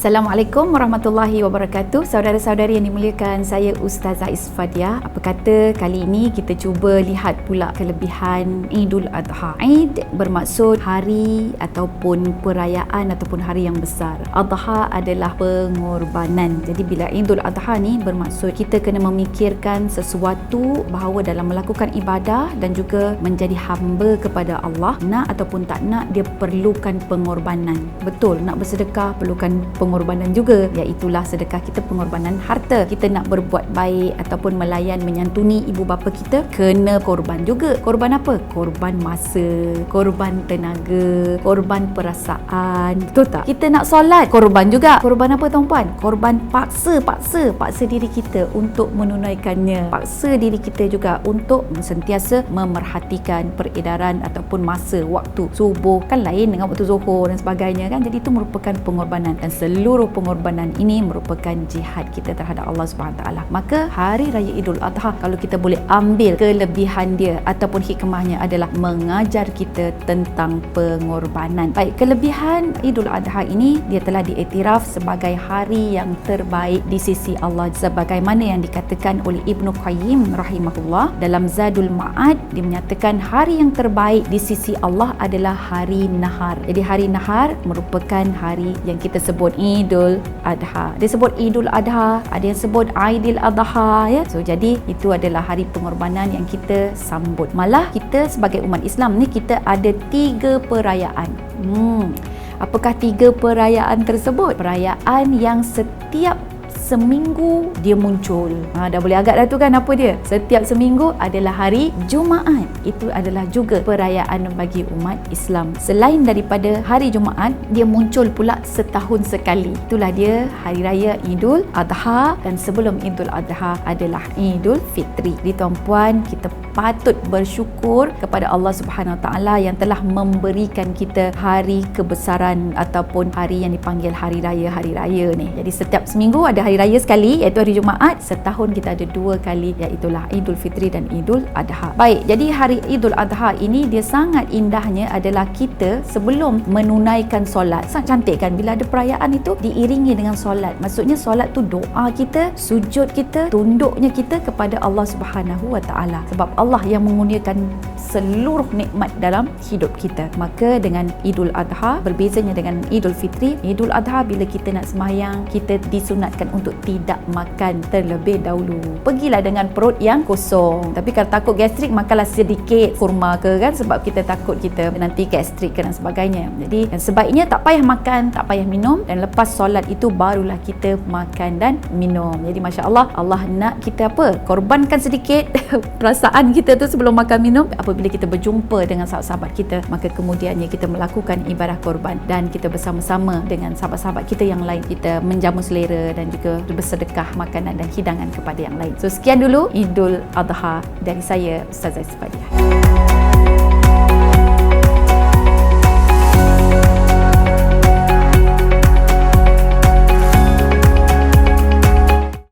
Assalamualaikum warahmatullahi wabarakatuh. Saudara-saudari yang dimuliakan, saya Ustazah Isfadiah. Apa kata kali ini kita cuba lihat pula kelebihan Idul Adha. Eid bermaksud hari ataupun perayaan ataupun hari yang besar. Adha adalah pengorbanan. Jadi bila Idul Adha ni bermaksud kita kena memikirkan sesuatu bahawa dalam melakukan ibadah dan juga menjadi hamba kepada Allah, nak ataupun tak nak, dia perlukan pengorbanan. Betul, nak bersedekah perlukan pengorbanan juga, iaitulah sedekah kita, pengorbanan harta. Kita nak berbuat baik ataupun melayan, menyantuni ibu bapa kita, kena korban juga. Korban apa? Korban masa, korban tenaga, korban perasaan. Betul tak? Kita nak solat, korban juga. Korban apa tuan-puan? Korban paksa diri kita untuk menunaikannya. Paksa diri kita juga untuk sentiasa memerhatikan peredaran ataupun masa, waktu. Subuh kan lain dengan waktu zuhur dan sebagainya kan. Jadi itu merupakan pengorbanan, dan seluruh pengorbanan ini merupakan jihad kita terhadap Allah Subhanahu Taala. Maka hari raya Idul Adha, kalau kita boleh ambil kelebihan dia ataupun hikmahnya, adalah mengajar kita tentang pengorbanan. Baik, kelebihan Idul Adha ini, dia telah diiktiraf sebagai hari yang terbaik di sisi Allah, sebagaimana yang dikatakan oleh Ibnu Qayyim rahimahullah dalam Zadul Ma'ad. Dia menyatakan hari yang terbaik di sisi Allah adalah hari nahar. Jadi hari nahar merupakan hari yang kita sebut Idul Adha. Dia sebut Idul Adha, ada yang sebut Aidil Adha, ya. So jadi itu adalah hari pengorbanan yang kita sambut. Malah kita sebagai umat Islam ni, kita ada 3 perayaan. Apakah 3 perayaan tersebut? Perayaan yang setiap seminggu dia muncul. Dah boleh agak dah tu kan apa dia? Setiap seminggu adalah hari Jumaat. Itu adalah juga perayaan bagi umat Islam. Selain daripada hari Jumaat, dia muncul pula setahun sekali. Itulah dia hari raya Idul Adha, dan sebelum Idul Adha adalah Idul Fitri. Jadi tuan-puan, kita patut bersyukur kepada Allah Subhanahu Taala yang telah memberikan kita hari kebesaran ataupun hari yang dipanggil hari raya ni. Jadi setiap seminggu ada hari raya sekali, iaitu hari Jumaat. Setahun kita ada 2 kali, iaitulah Idul Fitri dan Idul Adha. Baik, jadi hari Idul Adha ini dia sangat indahnya adalah kita sebelum menunaikan solat. Sangat cantik kan bila ada perayaan itu diiringi dengan solat. Maksudnya solat tu doa kita, sujud kita, tunduknya kita kepada Allah Subhanahu Wa Taala. Sebab Allah yang mengurniakan seluruh nikmat dalam hidup kita. Maka dengan Idul Adha, berbezanya dengan Idul Fitri, Idul Adha bila kita nak sembahyang, kita disunatkan untuk tidak makan terlebih dahulu. Pergilah dengan perut yang kosong. Tapi kalau takut gastrik, makanlah sedikit kurma ke kan, sebab kita takut kita nanti gastrik dan sebagainya. Jadi yang sebaiknya tak payah makan, tak payah minum, dan lepas solat itu barulah kita makan dan minum. Jadi masya-Allah, Allah nak kita apa? Korbankan sedikit perasaan kita tu sebelum makan minum. Apabila kita berjumpa dengan sahabat-sahabat kita, maka kemudiannya kita melakukan ibadah korban, dan kita bersama-sama dengan sahabat-sahabat kita yang lain, kita menjamu selera dan juga bersedekah makanan dan hidangan kepada yang lain. So sekian dulu Idul Adha dari saya, Ustazah Isfadiah.